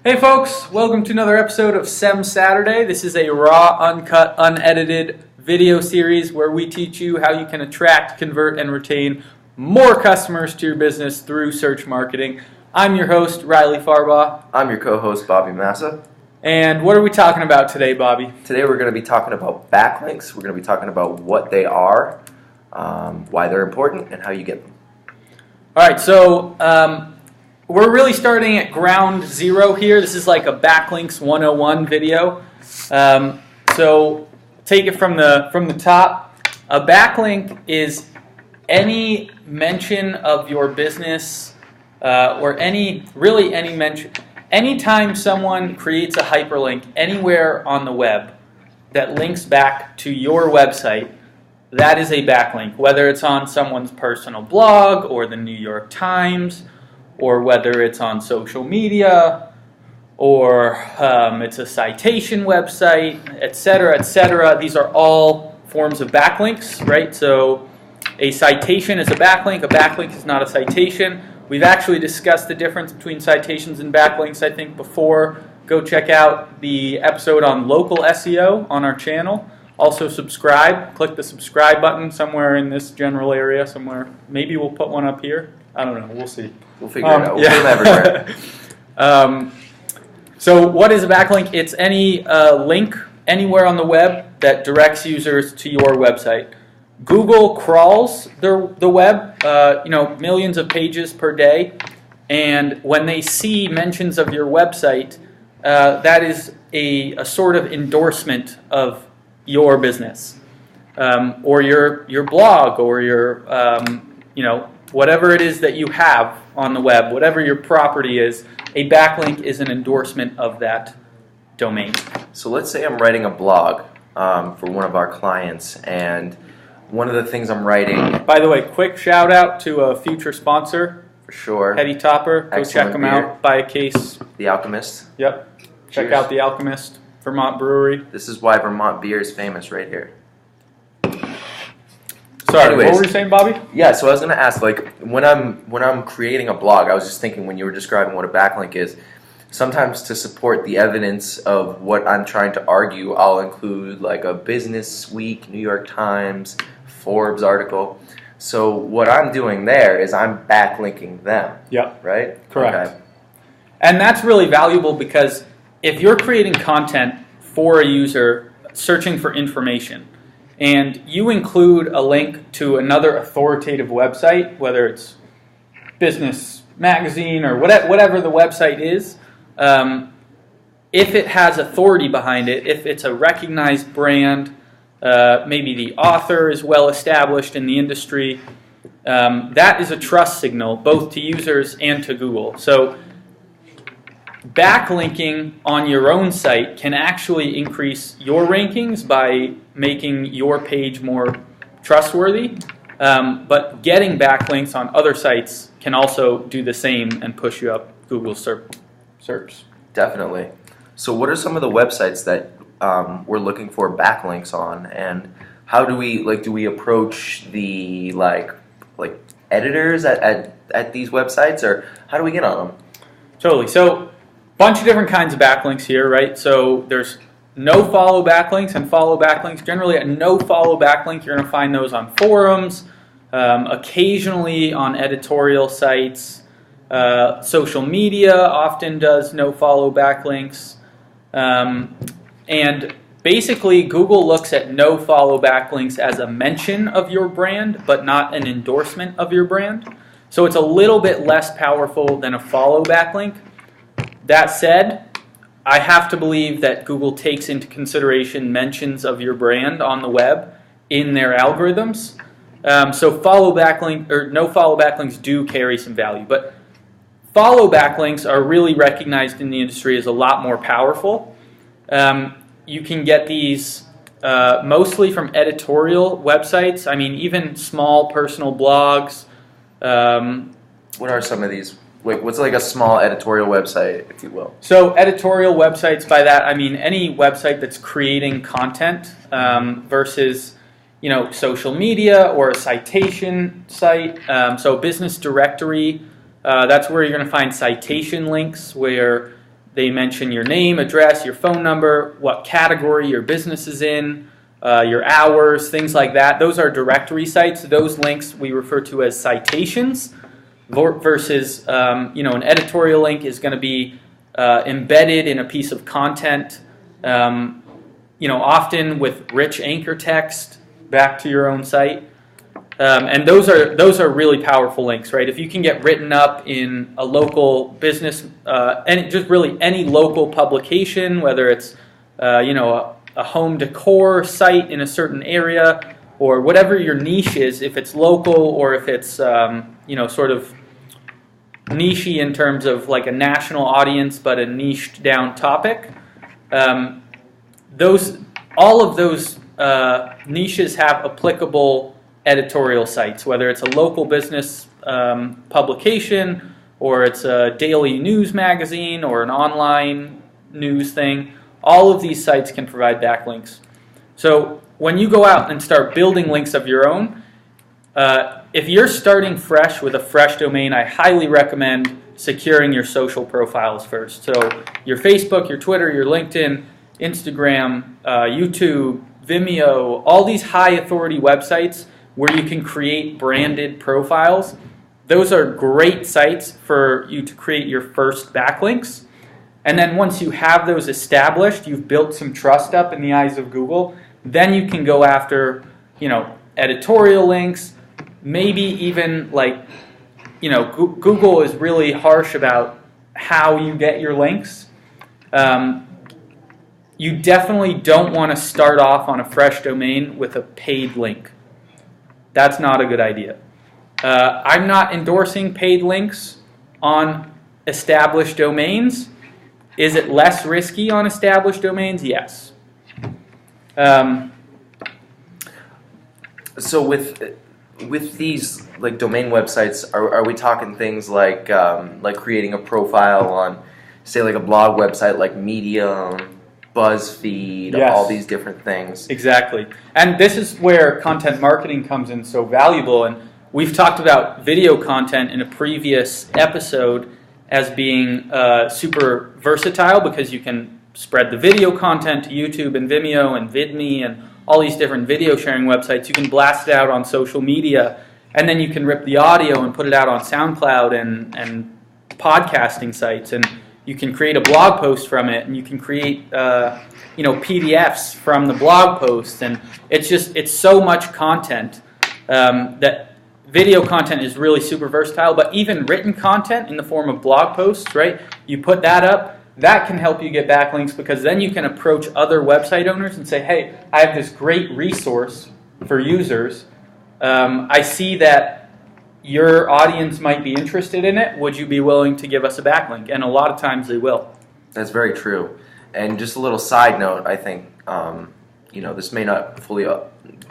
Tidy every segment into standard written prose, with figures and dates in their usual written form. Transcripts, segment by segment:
Hey folks, welcome to another episode of SEM Saturday. This is a raw, uncut, unedited video series where we teach you how you can attract, convert, and retain more customers to your business through search marketing. I'm your host, Riley Farbaugh. I'm your co-host, Bobby Massa. And what are we talking about today, Bobby? Today we're going to be talking about backlinks. We're going to be talking about what they are, why they're important, and how you get them. All right, so we're really starting at ground zero here. This is like a Backlinks 101 video. So take it from the top. A backlink is any mention of your business or any mention. Anytime someone creates a hyperlink anywhere on the web that links back to your website, that is a backlink. Whether it's on someone's personal blog or the New York Times, or whether it's on social media, or it's a citation website, etc., etc. These are all forms of backlinks, right? So a citation is a backlink is not a citation. We've actually discussed the difference between citations and backlinks, I think, before. Go check out the episode on local SEO on our channel. Also subscribe. Click the subscribe button somewhere in this general area somewhere. Maybe we'll put one up here. I don't know. We'll see. We'll figure it out. We'll put them everywhere. So what is a backlink? It's any link anywhere on the web that directs users to your website. Google crawls the web, millions of pages per day, and when they see mentions of your website, that is a sort of endorsement of your business, or your blog, or your whatever it is that you have on the web, whatever your property is. A backlink is an endorsement of that domain. So let's say I'm writing a blog for one of our clients, and one of the things I'm writing... By the way, quick shout out to a future sponsor. For sure. Heady Topper. Go check them out. Buy a case. The Alchemist. Yep. Check out The Alchemist, Vermont Brewery. This is why Vermont beer is famous right here. Sorry, Anyways, what were you saying, Bobby? Yeah, so I was going to ask, when I'm creating a blog, I was just thinking when you were describing what a backlink is, sometimes to support the evidence of what I'm trying to argue, I'll include like a Business Week, New York Times, Forbes article. So what I'm doing there is I'm backlinking them. Yep. Right? Correct. Okay. And that's really valuable because if you're creating content for a user searching for information, and you include a link to another authoritative website, whether it's Business Magazine or whatever the website is, if it has authority behind it, if it's a recognized brand, maybe the author is well established in the industry, that is a trust signal both to users and to Google. So backlinking on your own site can actually increase your rankings by making your page more trustworthy, but getting backlinks on other sites can also do the same and push you up Google SERPs. Definitely. So what are some of the websites that we're looking for backlinks on, and how do we approach the like editors at these websites, or how do we get on them? Totally. So bunch of different kinds of backlinks here, right? So there's no-follow backlinks and follow backlinks. Generally, a no-follow backlink, you're going to find those on forums, occasionally on editorial sites. Social media often does no-follow backlinks. And basically, Google looks at no-follow backlinks as a mention of your brand, but not an endorsement of your brand. So it's a little bit less powerful than a follow backlink. That said, I have to believe that Google takes into consideration mentions of your brand on the web in their algorithms. So follow backlink or no follow backlinks do carry some value, but follow backlinks are really recognized in the industry as a lot more powerful. You can get these mostly from editorial websites. I mean, even small personal blogs. What are some of these? What's like a small editorial website, if you will? So editorial websites, by that I mean any website that's creating content versus social media or a citation site. So business directory, that's where you're going to find citation links where they mention your name, address, your phone number, what category your business is in, your hours, things like that. Those are directory sites. Those links we refer to as citations versus an editorial link is going to be embedded in a piece of content, often with rich anchor text back to your own site. And those are really powerful links, right? If you can get written up in a local business, and just really any local publication, whether it's a home decor site in a certain area, or whatever your niche is, if it's local or if it's sort of niche-y in terms of like a national audience but a niched down topic, all of those niches have applicable editorial sites, whether it's a local business publication or it's a daily news magazine or an online news thing. All of these sites can provide backlinks. So when you go out and start building links of your own, if you're starting fresh with a fresh domain, I highly recommend securing your social profiles first. So your Facebook, your Twitter, your LinkedIn, Instagram, YouTube, Vimeo, all these high authority websites where you can create branded profiles. Those are great sites for you to create your first backlinks. And then once you have those established, you've built some trust up in the eyes of Google, then you can go after, editorial links, maybe even Google is really harsh about how you get your links. You definitely don't want to start off on a fresh domain with a paid link. That's not a good idea. I'm not endorsing paid links on established domains. Is it less risky on established domains? Yes. So with these like domain websites, are we talking things like creating a profile on, say, like a blog website like Medium, BuzzFeed, Yes. all these different things? Exactly. And this is where content marketing comes in so valuable. And we've talked about video content in a previous episode as being super versatile because you can spread the video content to YouTube and Vimeo and VidMe and all these different video sharing websites. You can blast it out on social media, and then you can rip the audio and put it out on SoundCloud and podcasting sites, and you can create a blog post from it, and you can create PDFs from the blog post, and it's so much content that video content is really super versatile. But even written content in the form of blog posts, right? You put that up, that can help you get backlinks because then you can approach other website owners and say, hey, I have this great resource for users. I see that your audience might be interested in it. Would you be willing to give us a backlink? And a lot of times they will. That's very true. And just a little side note, I think, this may not fully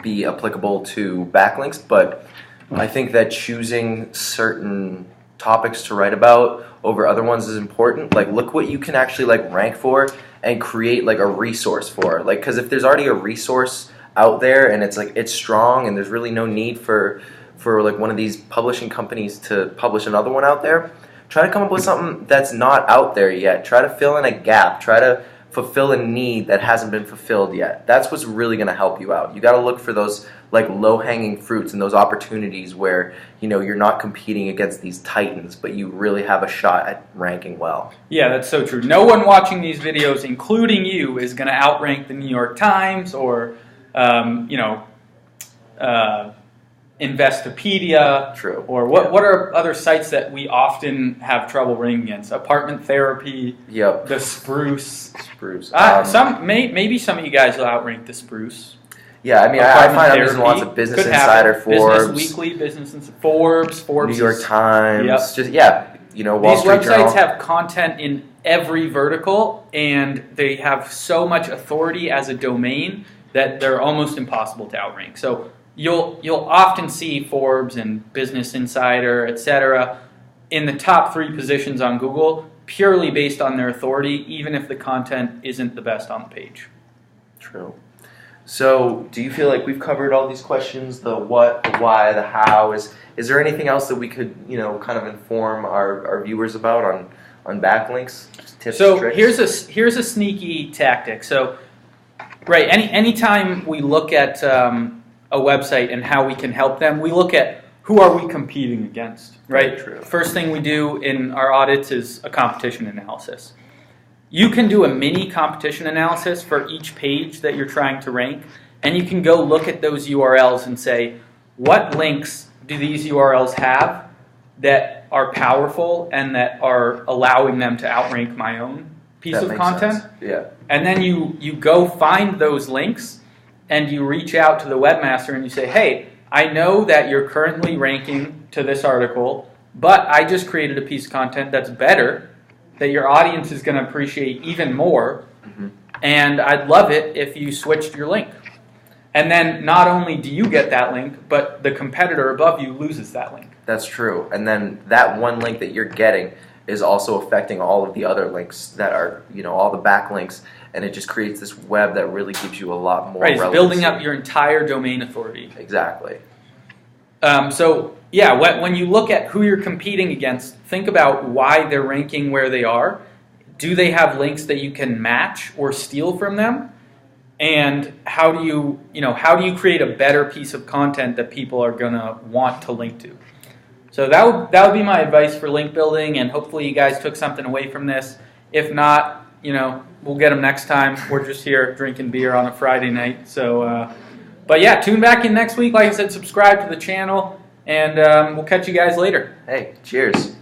be applicable to backlinks, but I think that choosing certain topics to write about over other ones is important. Like, look what you can actually rank for and create a resource for. Because if there's already a resource out there and it's strong and there's really no need for one of these publishing companies to publish another one out there, try to come up with something that's not out there yet. Try to fill in a gap. Try to fulfill a need that hasn't been fulfilled yet. That's what's really going to help you out. You got to look for those low-hanging fruits and those opportunities where you're not competing against these titans, but you really have a shot at ranking well. Yeah, that's so true. No one watching these videos, including you, is going to outrank the New York Times or Investopedia. True. Or what are other sites that we often have trouble ranking against? Apartment Therapy. Yep. The Spruce. Maybe some of you guys will outrank the Spruce. Yeah, I mean, I find I'm using lots of Business Insider, Forbes, Business Weekly, Forbes, New York Times. Yep. Wall Street Journal. These websites have content in every vertical, and they have so much authority as a domain that they're almost impossible to outrank. So you'll often see Forbes and Business Insider, etc., in the top 3 positions on Google purely based on their authority, even if the content isn't the best on the page. True. So, do you feel like we've covered all these questions? The what, the why, the how. Is there anything else that we could, kind of inform our viewers about on backlinks? Just tips, So tricks? here's a sneaky tactic. So right, anytime we look at a website and how we can help them, we look at who are we competing against, right? Very true. First thing we do in our audits is a competition analysis. You can do a mini competition analysis for each page that you're trying to rank, and you can go look at those URLs and say, what links do these URLs have that are powerful and that are allowing them to outrank my own piece of content? Sense. Yeah. And then you go find those links and you reach out to the webmaster and you say, hey, I know that you're currently ranking to this article, but I just created a piece of content that's better, that your audience is going to appreciate even more, and I'd love it if you switched your link. And then not only do you get that link, but the competitor above you loses that link. That's true. And then that one link that you're getting is also affecting all of the other links that are, all the backlinks, and it just creates this web that really gives you a lot more Right, it's relevancy. building up your entire domain authority. Exactly. So yeah, when you look at who you're competing against, think about why they're ranking where they are. Do they have links that you can match or steal from them? And how do you create a better piece of content that people are going to want to link to? So that would be my advice for link building, and hopefully you guys took something away from this. If not, we'll get them next time. We're just here drinking beer on a Friday night. So, but yeah, tune back in next week. Like I said, subscribe to the channel, and we'll catch you guys later. Hey, cheers.